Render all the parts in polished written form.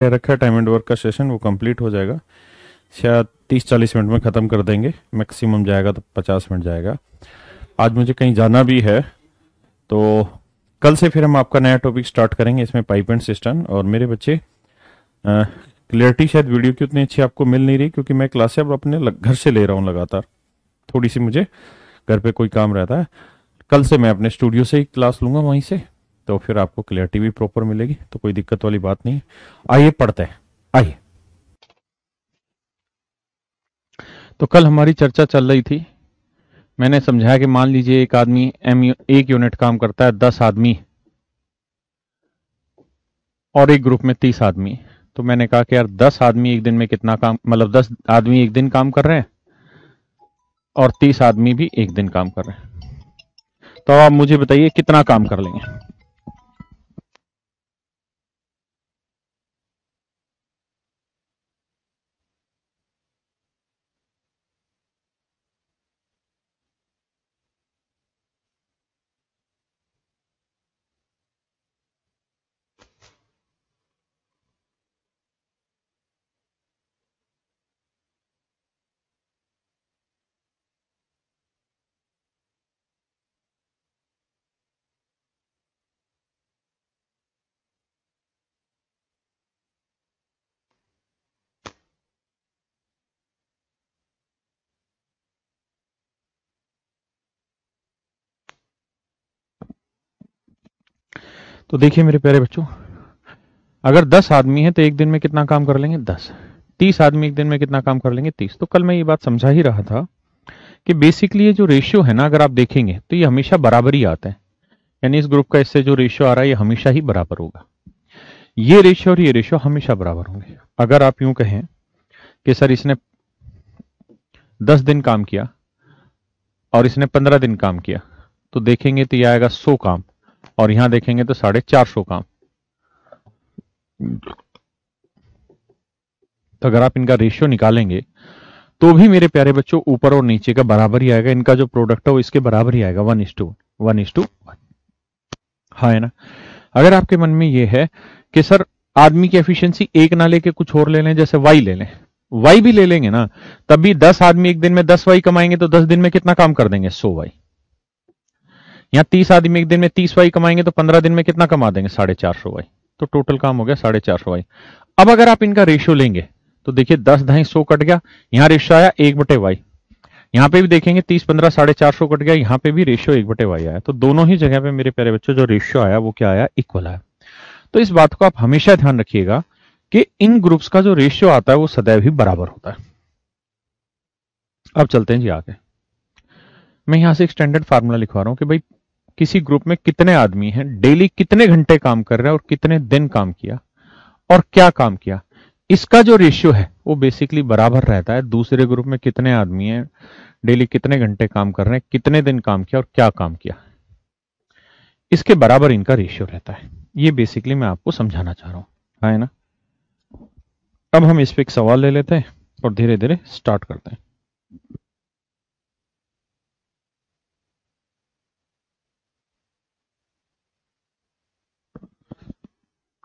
रखा है time and work का सेशन, वो कंप्लीट हो जाएगा शायद 30-40 मिनट में ख़त्म कर देंगे, मैक्सिमम जाएगा तो 50 मिनट जाएगा। आज मुझे कहीं जाना भी है, तो कल से फिर हम आपका नया टॉपिक स्टार्ट करेंगे, इसमें पाइप एंड सिस्टम। और मेरे बच्चे, क्लियरिटी शायद वीडियो की उतनी अच्छी आपको मिल नहीं रही, क्योंकि मैं क्लासें अब अपने घर से ले रहा हूँ लगातार। थोड़ी सी मुझे घर पे कोई काम रहता है। कल से मैं अपने स्टूडियो से ही क्लास लूंगा वहीं से, तो फिर आपको क्लियरिटी भी प्रॉपर मिलेगी, तो कोई दिक्कत वाली बात नहीं है। आइए पढ़ते हैं, आइए। तो कल हमारी चर्चा चल रही थी, मैंने समझाया कि मान लीजिए एक आदमी एक यूनिट काम करता है, 10 आदमी, और एक ग्रुप में 30 आदमी। तो मैंने कहा कि यार 10 आदमी एक दिन में कितना काम, मतलब 10 आदमी एक दिन काम कर रहे हैं और 30 आदमी भी एक दिन काम कर रहे हैं। तो आप मुझे बताइए कितना काम कर लेंगे। तो देखिए मेरे प्यारे बच्चों, अगर 10 आदमी है तो एक दिन में कितना काम कर लेंगे, 10। 30 आदमी एक दिन में कितना काम कर लेंगे, 30। तो कल मैं ये बात समझा ही रहा था कि बेसिकली ये जो रेशियो है ना, अगर आप देखेंगे तो ये हमेशा बराबर ही आता है। यानी इस ग्रुप का इससे जो रेशियो आ रहा है ये हमेशा ही बराबर होगा। ये रेशियो और ये रेशियो हमेशा बराबर होंगे। अगर आप यूं कहें कि सर इसने 10 दिन काम किया और इसने 15 दिन काम किया, तो देखेंगे तो यह आएगा 100 काम, और यहां देखेंगे तो 450 काम। तो अगर आप इनका रेशियो निकालेंगे तो भी मेरे प्यारे बच्चों ऊपर और नीचे का बराबर ही आएगा, इनका जो प्रोडक्ट है वो इसके बराबर ही आएगा, 1:1। हाँ है ना। अगर आपके मन में ये है कि सर आदमी की एफिशिएंसी एक ना लेके कुछ और ले लें, जैसे वाई ले लें, वाई भी ले लेंगे ना, तब भी 10 आदमी एक दिन में 10 वाई कमाएंगे तो 10 दिन में कितना काम कर देंगे, 100 वाई। यहाँ 30 आदमी एक दिन में 30 वाई कमाएंगे तो 15 दिन में कितना कमा देंगे, 450 वाई। तो टोटल काम हो गया 450 वाई। अब अगर आप इनका रेशियो लेंगे तो देखिए 10 ढाई 100 कट गया, यहां रेशियो आया 1/वाई। यहां पे भी देखेंगे 30 15 450 कट गया, यहां पे भी रेशियो 1/वाई आया। तो दोनों ही जगह पे मेरे प्यारे बच्चों जो रेशियो आया वो क्या आया, इक्वल आया। तो इस बात को आप हमेशा ध्यान रखिएगा कि इन ग्रुप्स का जो रेशियो आता है वो सदैव ही बराबर होता है। अब चलते हैं जी आगे। मैं यहां से एक स्टैंडर्ड फार्मूला लिखवा रहा हूं कि भाई किसी ग्रुप में कितने आदमी हैं, डेली कितने घंटे काम कर रहे हैं और कितने दिन काम किया और क्या काम किया, इसका जो रेशियो है वो बेसिकली बराबर रहता है दूसरे ग्रुप में कितने आदमी हैं, डेली कितने घंटे काम कर रहे हैं, कितने दिन काम किया और क्या काम किया, इसके बराबर इनका रेशियो रहता है। ये बेसिकली मैं आपको समझाना चाह रहा हूं, है ना। अब हम इस पे एक सवाल ले लेते हैं और धीरे धीरे स्टार्ट करते हैं।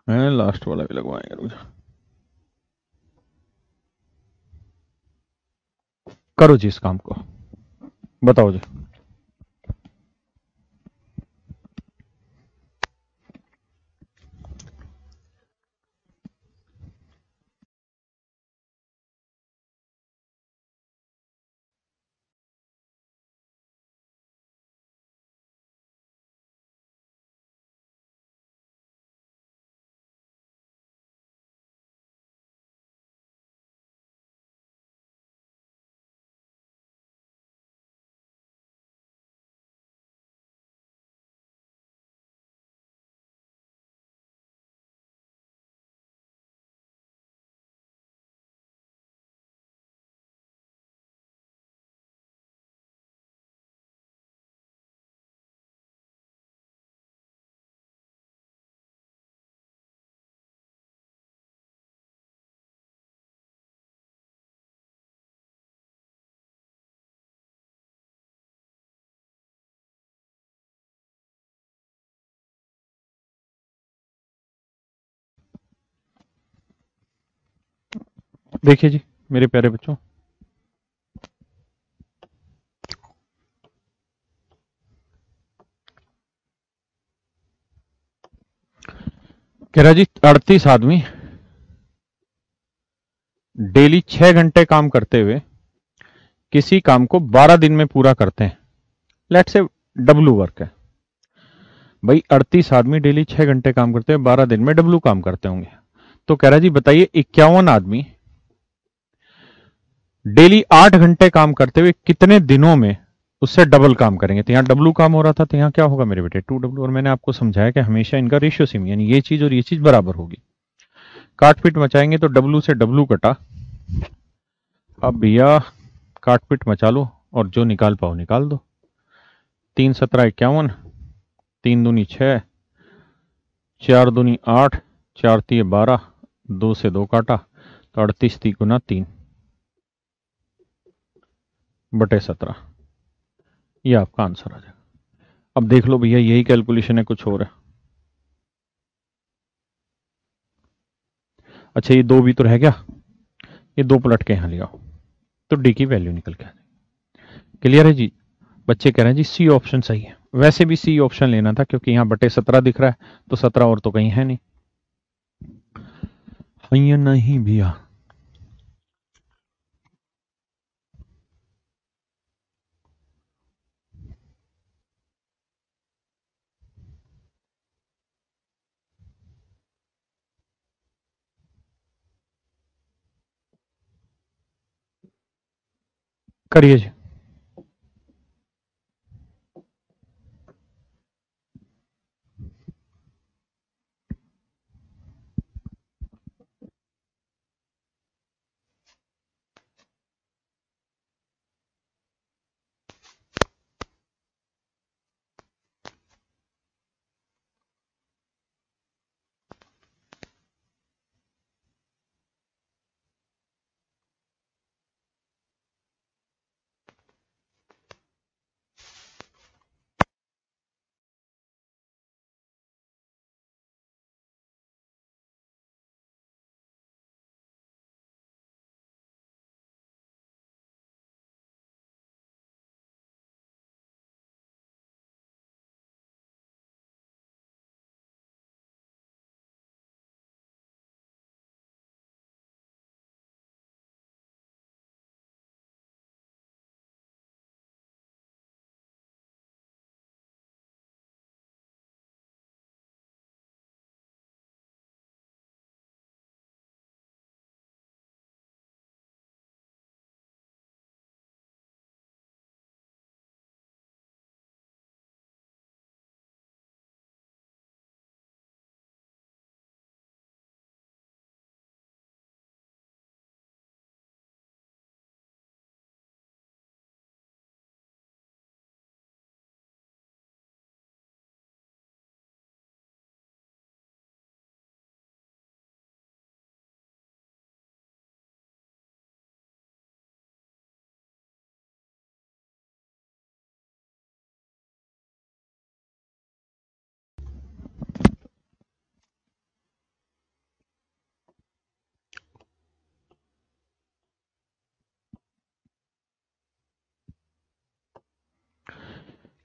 लास्ट वाला भी लगवाएंगे, रुक जा। करो जी इस काम को, बताओ जी। देखिए जी मेरे प्यारे बच्चों, कह रहा जी 38 आदमी डेली 6 घंटे काम करते हुए किसी काम को 12 दिन में पूरा करते हैं। लेट्स से डब्लू वर्क है भाई। 38 आदमी डेली 6 घंटे काम करते हैं, 12 दिन में डब्लू काम करते होंगे। तो कह रहा जी बताइए 51 आदमी डेली 8 घंटे काम करते हुए कितने दिनों में उससे डबल काम करेंगे। तो यहां डब्लू काम हो रहा था, तो यहां क्या होगा मेरे बेटे 2W। और मैंने आपको समझाया कि हमेशा इनका रेशियो सेम, यानी ये चीज और ये चीज बराबर होगी। काटपीट मचाएंगे तो डब्लू से डब्लू कटा। अब भैया काटपीट मचा लो और जो निकाल पाओ निकाल दो। 3×17 = 51, 3×2 = 6, 4×2 = 8, 4×3 = 12, 2 से 2 काटा तो 38×3 × 17। ये आपका आंसर आ जाएगा। अब देख लो भैया यही कैलकुलेशन है, कुछ और है। अच्छा ये 2 भी तो रह गया, ये 2 पलट के यहां ले आओ तो डी की वैल्यू निकल के आ जाएगी। क्लियर है जी। बच्चे कह रहे हैं जी सी ऑप्शन सही है। वैसे भी सी ऑप्शन लेना था क्योंकि यहां /17 दिख रहा है, तो 17 और तो कहीं है नहीं। ये नहीं भैया। करिए जी।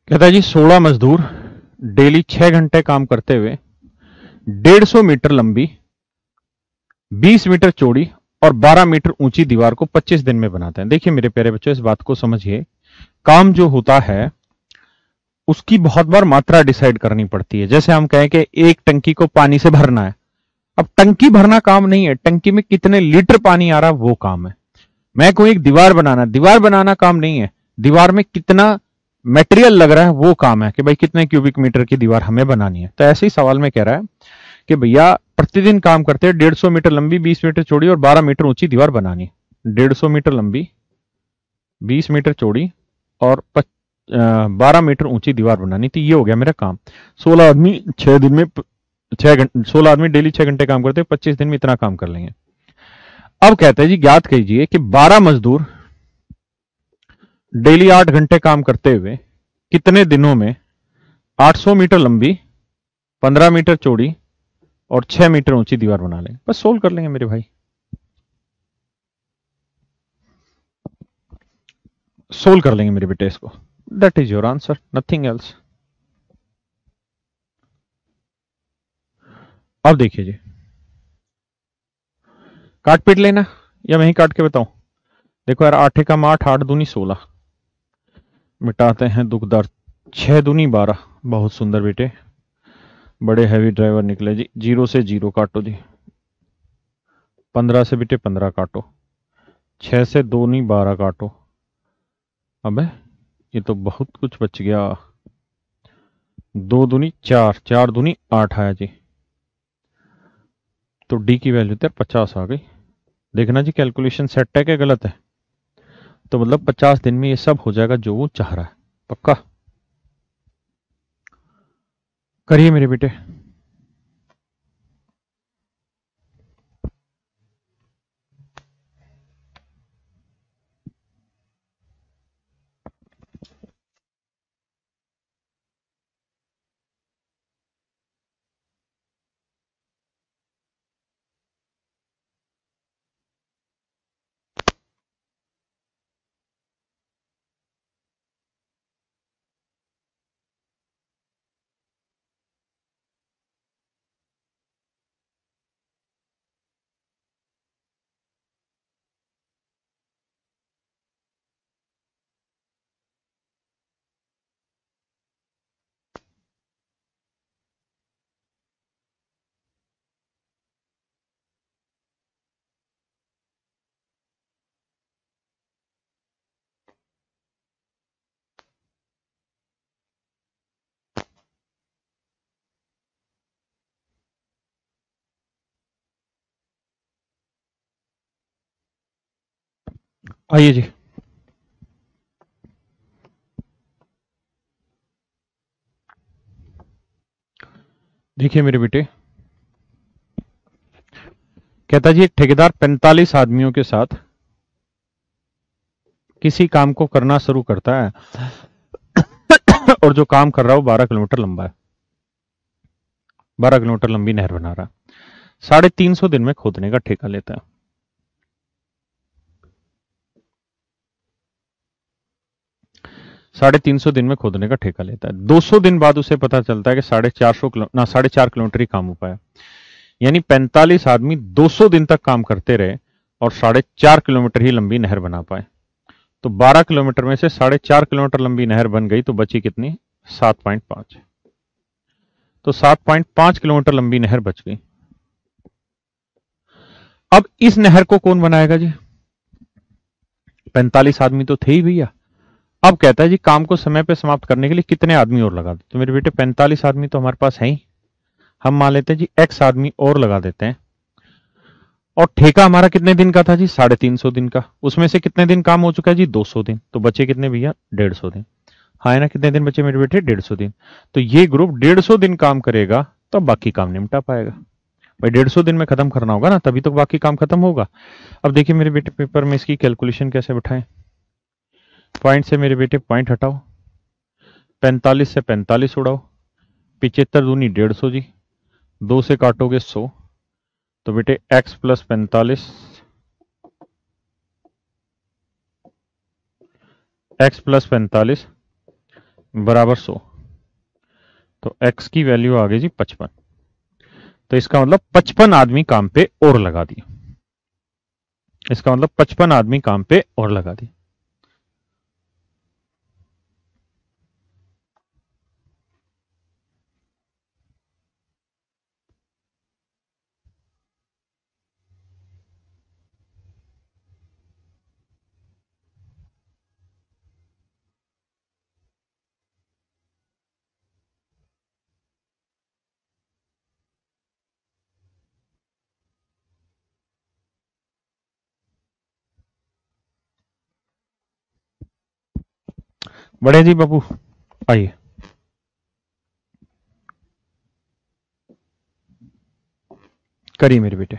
कहता है जी 16 मजदूर डेली 6 घंटे काम करते हुए 150 मीटर लंबी, 20 मीटर चौड़ी और 12 मीटर ऊंची दीवार को 25 दिन में बनाते हैं। देखिए मेरे प्यारे बच्चों इस बात को समझिए, काम जो होता है उसकी बहुत बार मात्रा डिसाइड करनी पड़ती है। जैसे हम कहें कि एक टंकी को पानी से भरना है, अब टंकी भरना काम नहीं है, टंकी में कितने लीटर पानी आ रहा है वो काम है। मैं कोई एक दीवार बनाना काम नहीं है, दीवार में कितना मटेरियल लग रहा है वो काम है कि भाई कितने क्यूबिक मीटर की दीवार हमें बनानी है। तो ऐसे ही सवाल में कह रहा है कि भैया प्रतिदिन काम करते हैं 150 मीटर लंबी, 20 मीटर चौड़ी और 12 मीटर ऊंची दीवार बनानी है। 150 मीटर लंबी, 20 मीटर चौड़ी और 12 मीटर ऊंची दीवार बनानी थी। ये हो गया मेरा काम। 16 आदमी 6 दिन में 6 घंटे, 16 आदमी डेली 6 घंटे काम करते हैं, 25 दिन में इतना काम कर लेंगे। अब कहते हैं जी ज्ञात कीजिए कि 12 मजदूर डेली 8 घंटे काम करते हुए कितने दिनों में 800 मीटर लंबी, 15 मीटर चौड़ी और 6 मीटर ऊंची दीवार बना लेंगे। बस सोल्व कर लेंगे मेरे भाई। सोल्व कर लेंगे मेरे बेटे इसको। That is your answer, nothing else. अब देखिए जी, काट पीट लेना या मैं ही काट के बताऊं? देखो यार, 8 एकम 8, 8 दूनी 16, मिटाते हैं दुखदार। 6 दूनी 12, बहुत सुंदर बेटे, बड़े हैवी ड्राइवर निकले जी। 0 से 0 काटो जी, 15 से बेटे 15 काटो, 6 से 2 नी 12 काटो। अबे ये तो बहुत कुछ बच गया। 2 दूनी 4, 4 दूनी 8 आया जी। तो डी की वैल्यू तो 50 आ गई। देखना जी कैलकुलेशन सेट है क्या गलत है? तो मतलब 50 दिन में ये सब हो जाएगा जो वो चाह रहा है। पक्का करिए मेरे बेटे। आइए जी, देखिए मेरे बेटे, कहता जी एक ठेकेदार 45 आदमियों के साथ किसी काम को करना शुरू करता है और जो काम कर रहा है वो 12 किलोमीटर लंबा है, 12 किलोमीटर लंबी नहर बना रहा है। 350 दिन में खोदने का ठेका लेता है। 350 दिन में खोदने का ठेका लेता है। 200 दिन बाद उसे पता चलता है कि 450 किलो ना 4.5 किलोमीटर ही काम हो पाया। यानी 45 आदमी 200 दिन तक काम करते रहे और 4.5 किलोमीटर ही लंबी नहर बना पाए। तो 12 किलोमीटर में से 4.5 किलोमीटर लंबी नहर बन गई, तो बची कितनी? 7.5। तो 7.5 किलोमीटर लंबी नहर बच गई। अब इस नहर को कौन बनाएगा जी? 45 आदमी तो थे ही भैया। अब कहता है जी काम को समय पे समाप्त करने के लिए कितने आदमी और लगा दो? तो मेरे बेटे 45 आदमी तो हमारे पास है ही, हम मान लेते हैं जी एक्स आदमी और लगा देते हैं। और ठेका हमारा कितने दिन का था जी? 350 दिन का। उसमें से कितने दिन काम हो चुका है जी? 200 दिन। तो बचे कितने भैया? 150 दिन। हाँ है ना, कितने दिन बचे मेरे बेटे? 150 दिन। तो ये ग्रुप 150 दिन काम करेगा, तो बाकी काम निपटा पाएगा। भाई 150 दिन में खत्म करना होगा ना, तभी तो बाकी काम खत्म होगा। अब देखिए मेरे बेटे, पेपर में इसकी कैलकुलेशन कैसे बिठाएं। पॉइंट से मेरे बेटे पॉइंट हटाओ, 45 से 45 उड़ाओ, 75 दूनी 150 जी, 2 से काटोगे 100। तो बेटे x प्लस 45, x प्लस 45 बराबर 100। तो x की वैल्यू आ गई जी 55। तो इसका मतलब 55 आदमी काम पे और लगा दिए। इसका मतलब 55 आदमी काम पे और लगा दिए। बड़े जी बाबू, आइए। करिए मेरे बेटे।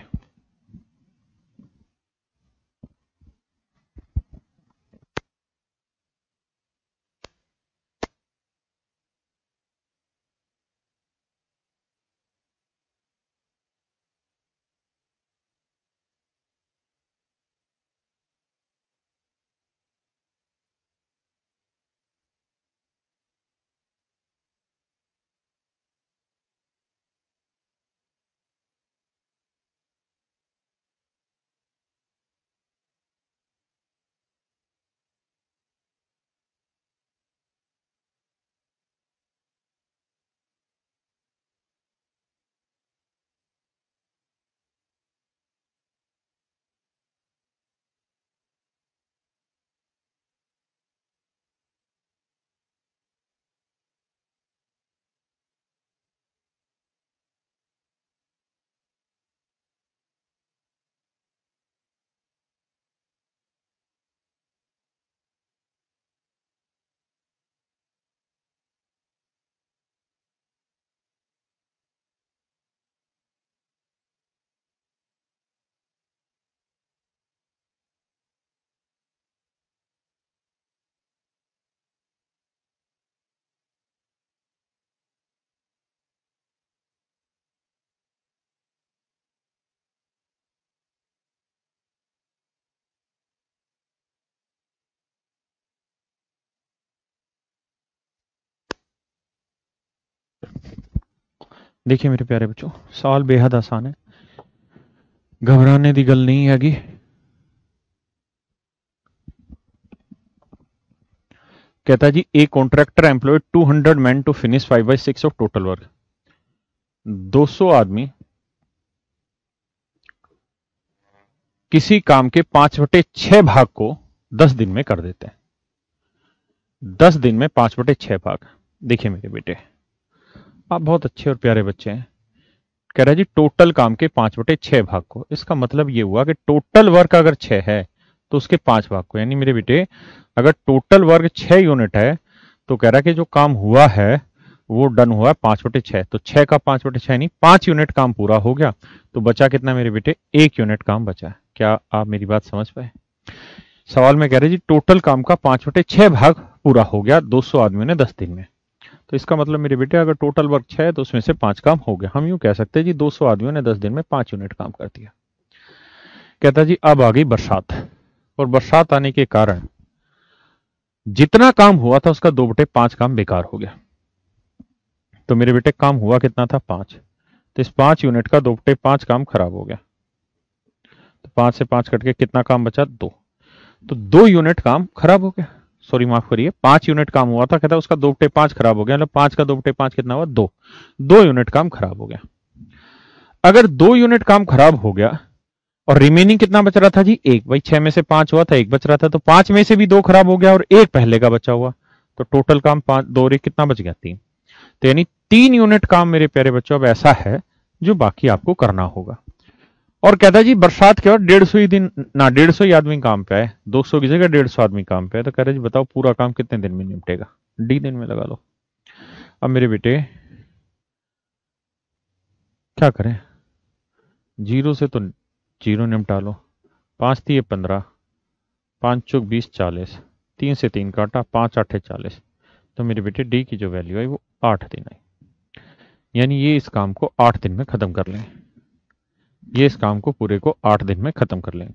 देखिए मेरे प्यारे बच्चों, सवाल बेहद आसान है, घबराने की गल नहीं हैगी। कहता जी A contractor employed 200 man to finish 5/6 of total work. 200 आदमी किसी काम के 5/6 भाग को 10 दिन में कर देते हैं। 10 दिन में 5/6 भाग। देखिए मेरे बेटे, आप बहुत अच्छे और प्यारे बच्चे हैं। कह रहा है जी टोटल काम के 5/6 भाग को, इसका मतलब ये हुआ कि टोटल वर्क अगर 6 है तो उसके 5 भाग को, यानी मेरे बेटे अगर टोटल वर्क 6 यूनिट है तो कह रहा है कि जो काम हुआ है वो डन हुआ 5/6, तो 6 का 5/6 नहीं 5 यूनिट काम पूरा हो गया। तो बचा कितना मेरे बेटे, 1 यूनिट काम बचा। क्या आप मेरी बात समझ पाए? सवाल में कह रहे जी टोटल काम का 5/6 भाग पूरा हो गया 200 आदमियों ने 10 दिन में। तो इसका मतलब मेरे बेटे अगर टोटल वर्क 6 है तो उसमें से 5 काम हो गया। हम यूं कह सकते हैं जी 200 आदमियों ने 10 दिन में 5 यूनिट काम कर दिया। कहता जी अब आ गई बरसात, और बरसात आने के कारण जितना काम हुआ था उसका 2/5 काम बेकार हो गया। तो मेरे बेटे काम हुआ कितना था, 5, तो इस 5 यूनिट का 2/5 काम खराब हो गया। तो 5 से 5 कट के कितना काम बचा, 2। तो 2 यूनिट काम खराब हो गया। सॉरी माफ करिए, 5 यूनिट काम हुआ था, कहता उसका 2/5 खराब हो गया, मतलब 5 का 2/5 कितना हुआ, 2। 2 यूनिट काम खराब हो गया। अगर 2 यूनिट काम खराब हो गया और रिमेनिंग कितना बच रहा था जी, 1। भाई 6 में से 5 हुआ था, 1 बच रहा था, तो 5 में से भी 2 खराब हो गया और 1 पहले का बचा हुआ। तो टोटल काम 5 2 और 1 कितना बच गया, 3। तो यानी 3 यूनिट काम मेरे प्यारे बच्चों अब ऐसा है जो बाकी आपको करना होगा। और कहता है जी बरसात के बाद 150 ही दिन ना 150 ही आदमी काम पे है, 200 की जगह 150 आदमी काम पे है। तो कह रहे जी बताओ पूरा काम कितने दिन में निपटेगा, डी दिन में लगा लो। अब मेरे बेटे क्या करें, जीरो से तो जीरो निपटा लो, 5 थी 15, 5 चौक 20 40, 3 से 3 काटा, 5 8 40। तो मेरे बेटे डी की जो वैल्यू है वो 8 दिन आई। यानी ये इस काम को 8 दिन में खत्म कर लेंगे, ये इस काम को पूरे को 8 दिन में खत्म कर लेंगे।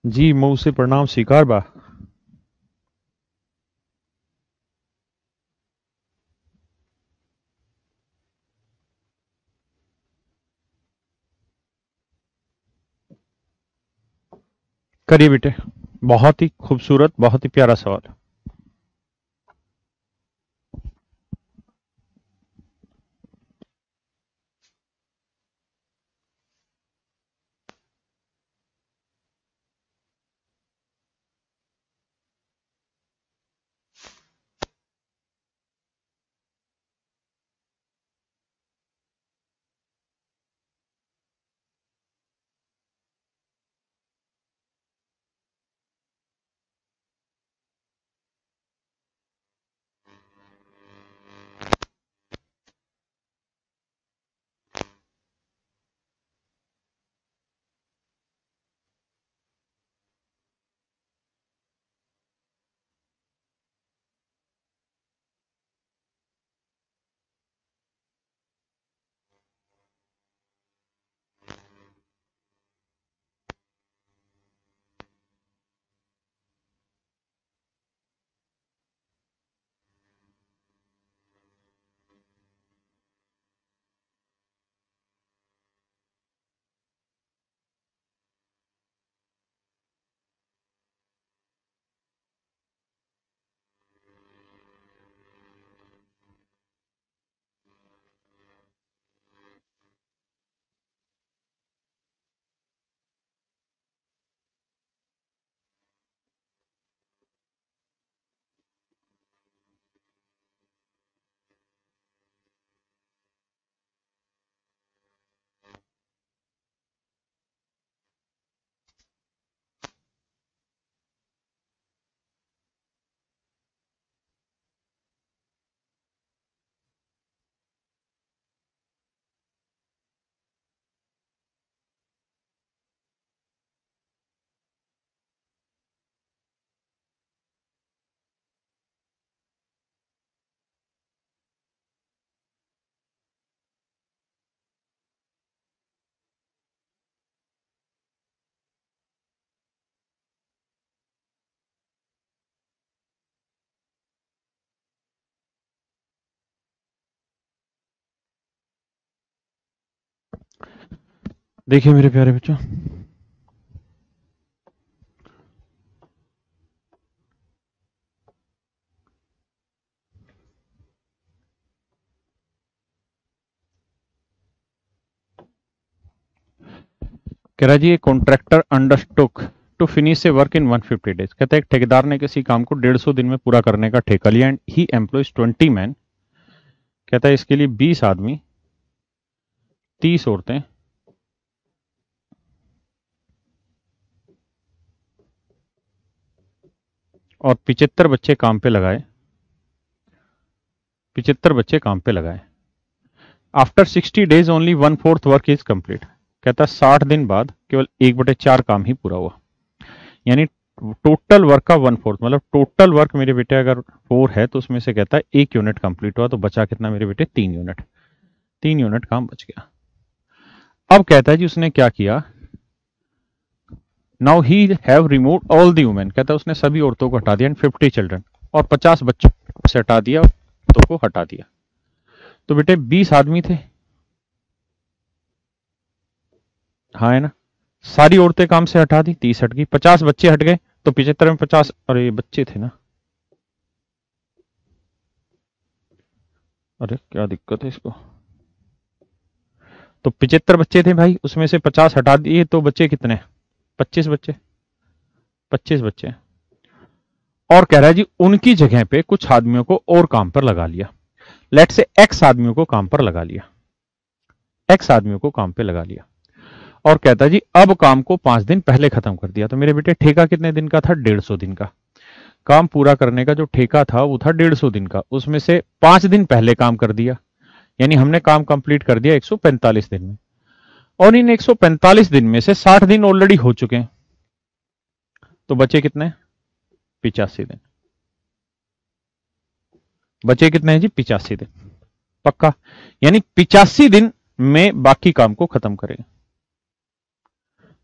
जी मऊ से प्रणाम स्वीकार बा। करिए बेटे, बहुत ही खूबसूरत, बहुत ही प्यारा सवाल। देखिए मेरे प्यारे बच्चों, कह रहा जी ये contractor undertook to finish a work in 150 days. कहता है एक ठेकेदार ने किसी काम को 150 दिन में पूरा करने का ठेका लिया एंड ही एम्प्लॉयज 20 मैन। कहता है इसके लिए 20 आदमी, 30 औरतें और 75 बच्चे काम पे लगाए। 75 बच्चे काम पे लगाए। After 60 days only 1/4 work is complete. कहता है 60 दिन बाद केवल 1/4 काम ही पूरा हुआ। यानी टोटल वर्क का 1/4, मतलब टोटल वर्क मेरे बेटे अगर 4 है तो उसमें से कहता है 1 यूनिट कंप्लीट हुआ, तो बचा कितना मेरे बेटे? 3 यूनिट। 3 यूनिट काम बच गया। अब कहता है जी उसने क्या किया, now he have remove all the women. कहता है उसने सभी औरतों को हटा दिया एंड 50 चिल्ड्रन, और 50 बच्चों से हटा दिया, औरतों को हटा दिया। तो बेटे 20 आदमी थे, हाँ है ना, सारी औरतें काम से हटा दी, 30 हट गई, 50 बच्चे हट गए, तो 75 में 50, अरे बच्चे थे ना, अरे क्या दिक्कत है इसको। तो 75 बच्चे थे भाई, उसमें से 50 हटा दिए, तो बच्चे कितने? 25 बच्चे। 25 बच्चे। और कह रहा है जी उनकी जगह पे कुछ आदमियों को और काम पर लगा लिया। लेट से एक्स आदमियों को काम पर लगा लिया, एक्स आदमियों को काम पे लगा लिया। और कहता है जी अब काम को 5 दिन पहले खत्म कर दिया। तो मेरे बेटे ठेका कितने दिन का था? 150 दिन का। काम पूरा करने का जो ठेका था वो था 150 दिन का, उसमें से 5 दिन पहले काम कर दिया, यानी हमने काम कंप्लीट कर दिया 145 दिन में। और इन 145 दिन में से 60 दिन ऑलरेडी हो चुके हैं, तो बचे कितने? 85 दिन। बचे कितने हैं जी? 85 दिन। पक्का? यानी 85 दिन में बाकी काम को खत्म करेंगे।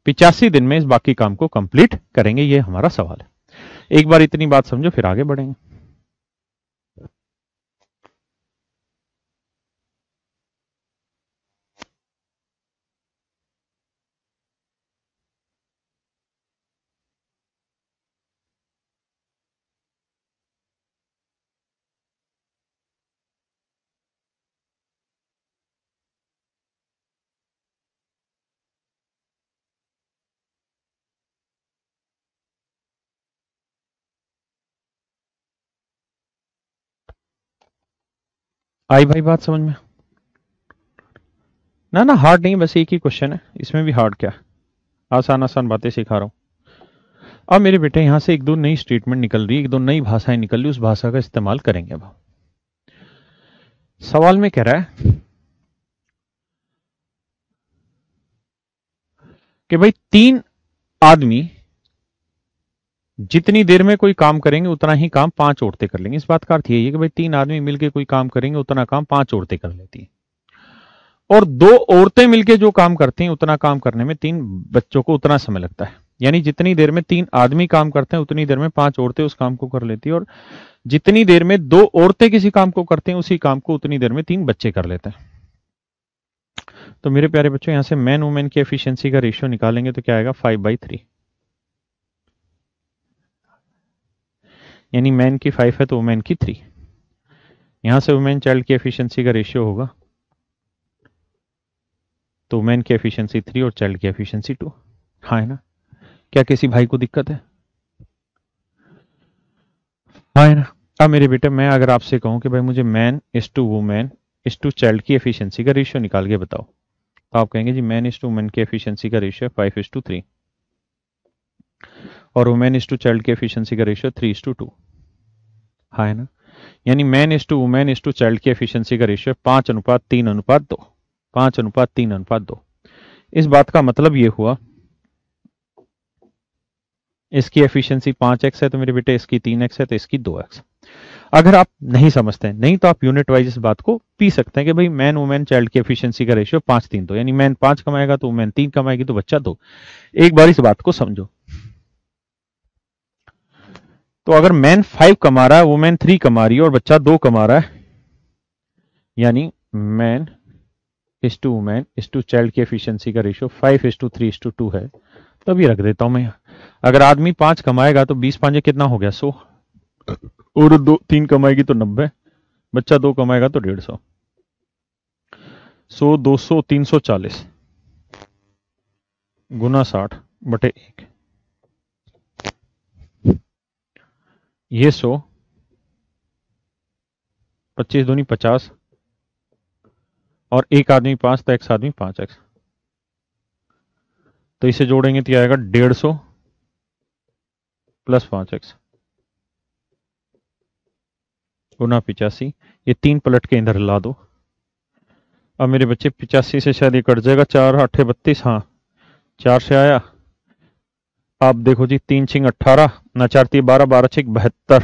85 दिन में इस बाकी काम को कंप्लीट करेंगे, ये हमारा सवाल है। एक बार इतनी बात समझो, फिर आगे बढ़ेंगे। आई भाई बात समझ में? ना ना हार्ड नहीं, बस एक ही क्वेश्चन है, इसमें भी हार्ड क्या, आसान आसान बातें सिखा रहा हूं। अब मेरे बेटे यहां से एक दो नई स्टेटमेंट निकल रही है, एक दो नई भाषाएं निकल रही, उस भाषा का इस्तेमाल करेंगे। अब सवाल में कह रहा है कि भाई 3 आदमी जितनी देर में कोई काम करेंगे उतना ही काम 5 औरतें कर लेंगी। इस बात का अर्थ यही है कि भाई 3 आदमी मिलकर कोई काम करेंगे उतना काम 5 औरतें कर लेती हैं, और 2 औरतें मिलकर जो काम करती हैं उतना काम करने में 3 बच्चों को उतना समय लगता है। यानी जितनी देर में 3 आदमी काम करते हैं उतनी देर में 5 औरतें उस काम को कर लेती है, और जितनी देर में 2 औरतें किसी काम को करते हैं उसी काम को उतनी देर में 3 बच्चे कर लेते हैं। तो मेरे प्यारे बच्चों यहां से मैन वुमेन की एफिशिएंसी का रेशियो निकालेंगे तो क्या आएगा? 5/3। यानी मैन की 5 है तो वुमेन की 3। यहां से वुमेन चाइल्ड की एफिशिएंसी का रेशियो होगा, तो वुमेन की एफिशिएंसी 3 और चाइल्ड की एफिशिएंसी 2। हाँ है ना? क्या किसी भाई को दिक्कत है? हाँ है ना? अब मेरे बेटे मैं अगर आपसे कहूं कि भाई मुझे man is to women is to child की एफिशिएंसी का रेशियो निकाल के बताओ, तो आप कहेंगे जी मैन इज टू वुमेन की एफिशिएंसी का रेशियो 5:3, और वुमेन इज टू चाइल्ड की एफिशिएंसी का रेशियो 3:2। हाँ है ना? यानी man is to women is to child की एफिशिएंसी का रेशियो 5:3:2। 5:3:2। इस बात का मतलब ये हुआ इसकी एफिशिएंसी 5x है तो मेरे बेटे इसकी 3x है तो इसकी 2x। अगर आप नहीं समझते हैं, नहीं तो आप यूनिट वाइज इस बात को पी सकते हैं कि भाई मैन वुमेन चाइल्ड की एफिशिएंसी का रेशियो 5:3:2, यानी मैन 5 कमाएगा तो वुमेन 3 कमाएगी तो बच्चा 2। एक बार इस बात को समझो। तो अगर मैन 5 कमा रहा है, वुमेन 3 कमा रही है और बच्चा 2 कमा रहा है, यानी man is to women is to child की एफिशिएंसी का रेशियो 5:3:2 है, तो अभी रख देता हूं मैं। अगर आदमी 5 कमाएगा तो 20 पांचे कितना हो गया, 100। और 3 कमाएगी तो 90, बच्चा 2 कमाएगा तो 150। 100, 200, 340 गुना 60/1। ये 100, 25 दूनी 50, और एक आदमी 5 तो एक्स आदमी 5x, तो इसे जोड़ेंगे तो आएगा 150 + 5x गुना 85। ये 3 पलट के इधर ला दो। अब मेरे बच्चे 85 से शायद ये कट जाएगा, 4 8 32, हाँ 4 से आया। आप देखो जी, 3 छिंग 18 ना 4 3 12, 12 छिंग 72।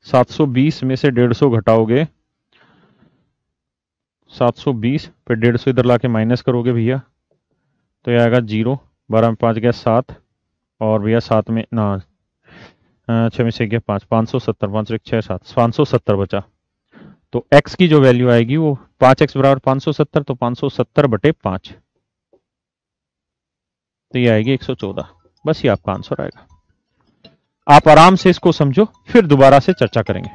720 में से 150 घटाओगे, 720 फिर 150 इधर लाके माइनस करोगे भैया, तो ये आएगा 0। 12 में 5 गया 7, और भैया 7 में ना 6 में से गया 5, 570, 5 1 6 7, 570 बचा। तो x की जो वैल्यू आएगी वो 5x बराबर 570, तो 570/5, तो ये आएगी 114। बस ये आपका आंसर आएगा। आप आराम से इसको समझो, फिर दोबारा से चर्चा करेंगे।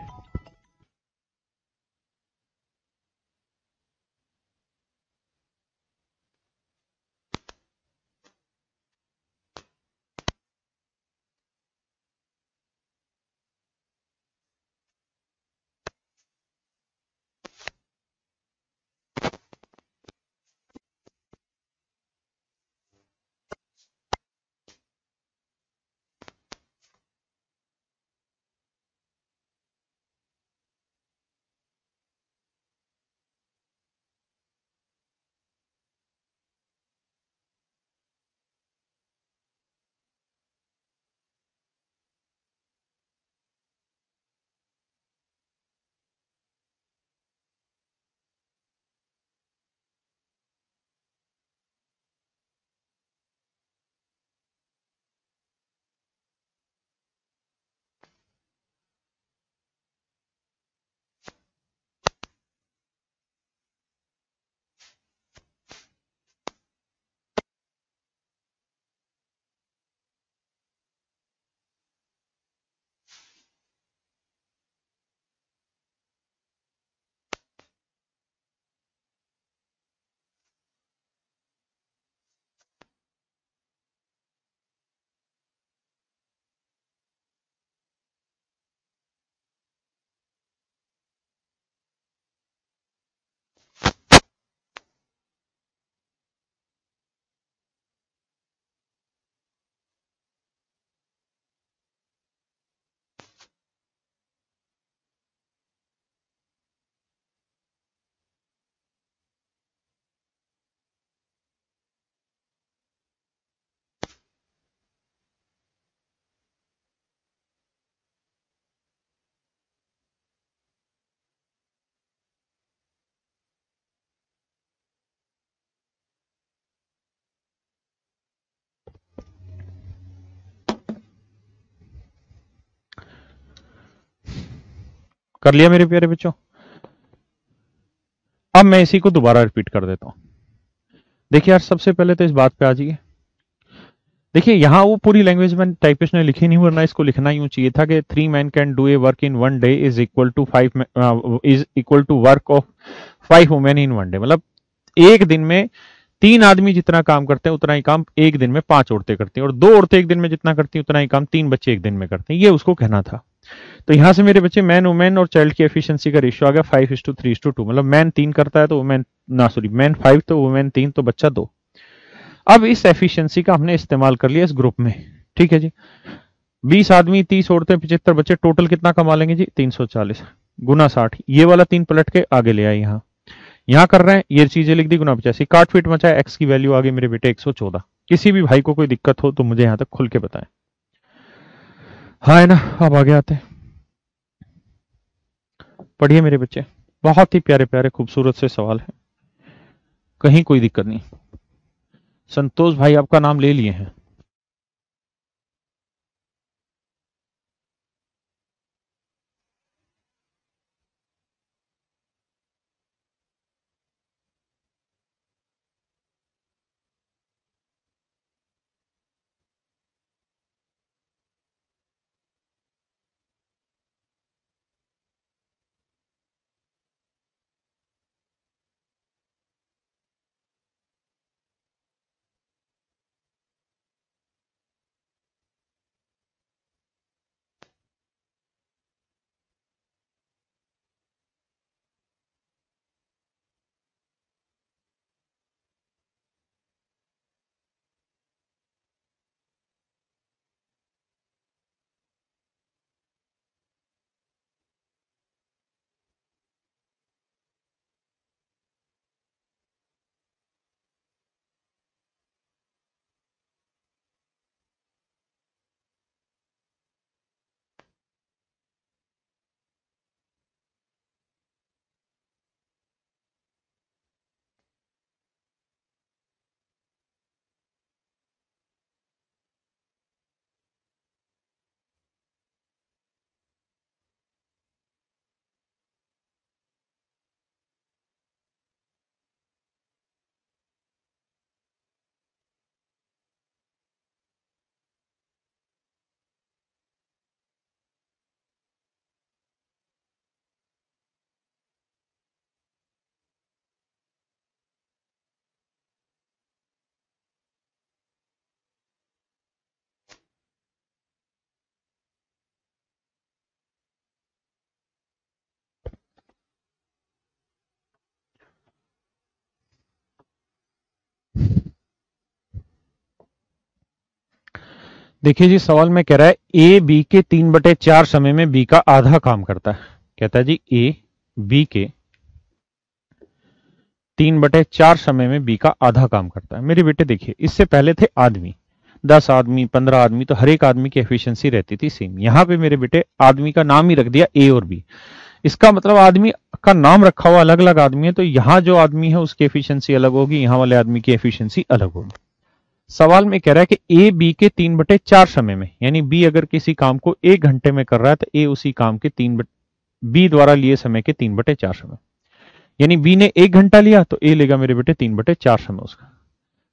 कर लिया मेरे प्यारे बच्चों? अब मैं इसी को दोबारा रिपीट कर देता हूं। देखिए यार, सबसे पहले तो इस बात पे आ जाइए। देखिए यहाँ वो पूरी लैंग्वेज में टाइपिस्ट ने लिखी नहीं, वरना इसको लिखना यूं चाहिए था कि 3 man can do a work in 1 day is equal to work of 5 women in 1 day. मतलब एक दिन में 3 आदमी जितना काम करते हैं उतना ही काम एक दिन में 5 औरतें करती हैं, और 2 औरतें एक दिन में जितना करती हैं उतना ही काम 3 बच्चे एक दिन में करते हैं, ये उसको कहना था। तो यहां से मेरे बच्चे मैन वुमेन और चाइल्ड की एफिशिएंसी का रेशियो आ गया 5:3:2। मतलब मैन 3 करता है तो वुमेन ना, सॉरी, मैन 5 तो वुमेन 3, तो बच्चा 2। अब इस एफिशिएंसी का हमने इस्तेमाल कर लिया इस ग्रुप में। ठीक है जी, 20 आदमी 30 औरतें 75 बच्चे, टोटल कितना कमा लेंगे जी, 340 गुना 60। ये वाला 3 पलट के आगे ले आए, यहां कर रहे हैं, ये चीजें लिख दी गुना 85, काट फीट मचा, एक्स की वैल्यू आ गई मेरे बेटे 114। किसी भी भाई को कोई दिक्कत हो तो मुझे यहां तक खुल के बताएं। हाँ है ना? अब आगे आते हैं, पढ़िए मेरे बच्चे, बहुत ही प्यारे प्यारे खूबसूरत से सवाल है, कहीं कोई दिक्कत नहीं। संतोष भाई आपका नाम ले लिए हैं। देखिए जी, सवाल में कह रहा है ए बी के 3/4 समय में बी का आधा काम करता है। कहता है जी ए बी के 3/4 समय में बी का आधा काम करता है। मेरे बेटे देखिए, इससे पहले थे आदमी, 10 आदमी, 15 आदमी, तो हर एक आदमी की एफिशिएंसी रहती थी सेम। यहां पे मेरे बेटे आदमी का नाम ही रख दिया ए और बी। इसका मतलब आदमी का नाम रखा हुआ अलग अलग आदमी है, तो यहां जो आदमी है उसकी एफिशिएंसी अलग होगी, यहां वाले आदमी की एफिशिएंसी अलग होगी। सवाल में कह रहा है कि ए बी के 3/4 समय में, यानी बी अगर किसी काम को 1 घंटे में कर रहा है तो ए उसी काम के बी द्वारा लिए समय के 3/4 समय, यानी बी ने 1 घंटा लिया तो ए लेगा मेरे बेटे 3/4 समय उसका।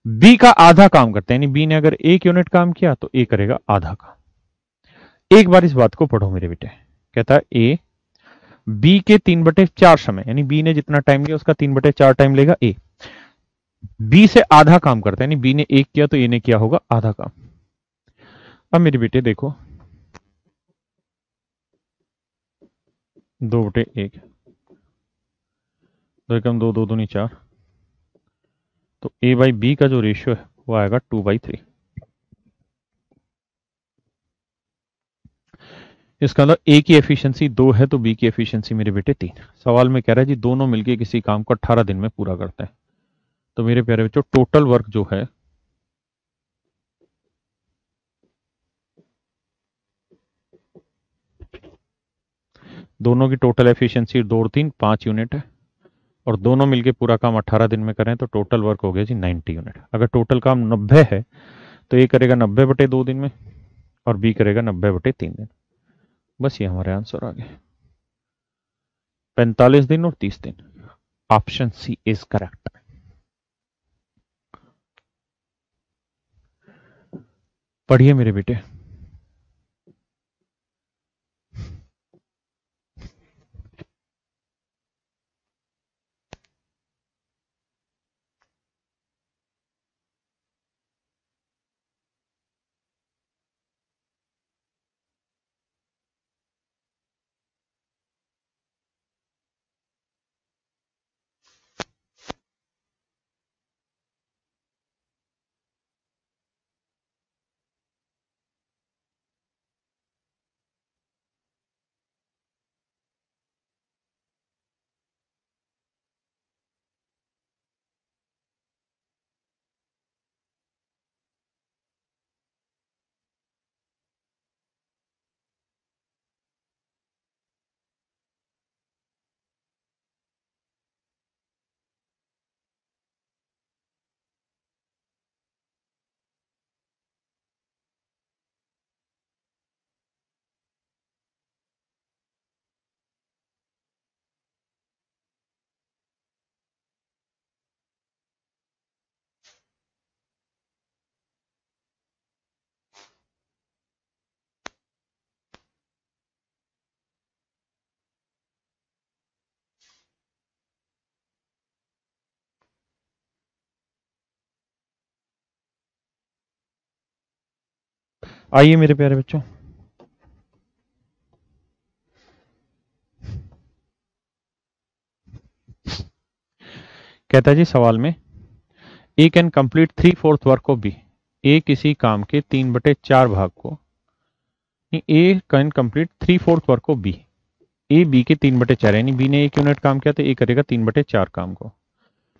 बी का आधा काम करते हैं, यानी बी ने अगर 1 यूनिट काम किया तो ए करेगा आधा काम। एक बार इस बात को पढ़ो मेरे बेटे। कहता है ए बी के 3/4 समय, यानी बी ने जितना टाइम लिया उसका 3/4 टाइम लेगा ए। बी से आधा काम करता है, यानी बी ने 1 किया तो ए ने किया होगा आधा काम। अब मेरे बेटे देखो, 2/1, 2 2 2 दूनी 4, तो ए बाई बी का जो रेशियो है वो आएगा 2/3। इसका मतलब ए की एफिशिएंसी 2 है तो बी की एफिशिएंसी मेरे बेटे 3। सवाल में कह रहा है जी दोनों मिलके किसी काम को 18 दिन में पूरा करते हैं। तो मेरे प्यारे बच्चों, टोटल वर्क जो है दोनों की टोटल एफिशिएंसी 2 और 3 5 यूनिट है, और दोनों मिलके पूरा काम 18 दिन में करें तो टोटल वर्क हो गया जी 90 यूनिट। अगर टोटल काम 90 है तो ए करेगा 90/2 दिन में और बी करेगा 90/3 दिन। बस ये हमारे आंसर आ गए, 45 दिन और 30 दिन। Option C is correct. पढ़िए मेरे बेटे। आइए मेरे प्यारे बच्चों, कहता है जी सवाल में A can complete 3/4 work of B. A किसी काम के 3/4 भाग को, A can complete 3/4 work of B. A B के 3/4, यानी बी ने 1 यूनिट काम किया तो ए करेगा 3/4 काम को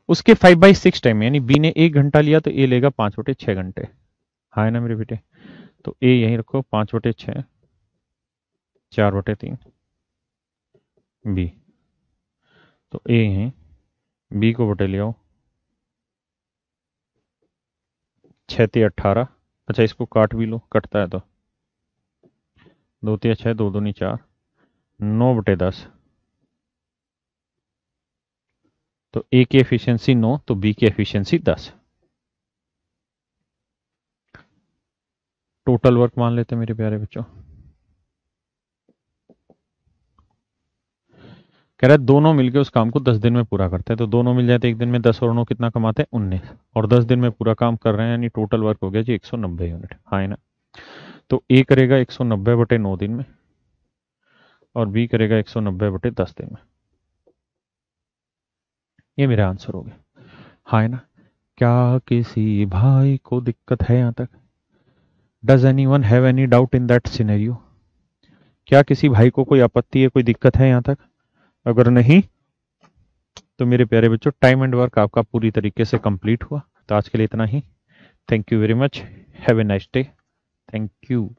उसके 5/6 टाइम, यानी बी ने 1 घंटा लिया तो ए लेगा 5/6 घंटे। हाँ है ना मेरे बेटे? तो ए यहीं रखो, 5/6, 4/3 बी। तो ए यहीं, बी को बटे ले आओ, 6×18। अच्छा इसको काट भी लो, कटता है तो 2×6, 2×2=4, 9/10। तो ए की एफिशिएंसी 9 तो बी की एफिशिएंसी 10। टोटल वर्क मान लेते हैं मेरे प्यारे बच्चों। कह रहा है दोनों मिलकर उस काम को 10 दिन में पूरा करते हैं, तो दोनों मिल जाए तो एक दिन में 10 और 9 कितना कमाते हैं? 19, और 10 दिन में पूरा काम कर रहे हैं, यानी टोटल वर्क हो गया जी 190 यूनिट। हाँ है ना? तो ए करेगा 190/9 दिन में और बी करेगा 190/10 दिन में। ये मेरा आंसर हो गया। हाँ है ना? क्या किसी भाई को दिक्कत है यहां तक? Does anyone have any doubt in that scenario? क्या किसी भाई को कोई आपत्ति है, कोई दिक्कत है यहाँ तक? अगर नहीं तो मेरे प्यारे बच्चों टाइम एंड वर्क आपका पूरी तरीके से कंप्लीट हुआ। तो आज के लिए इतना ही। Thank you very much. Have a nice day. Thank you.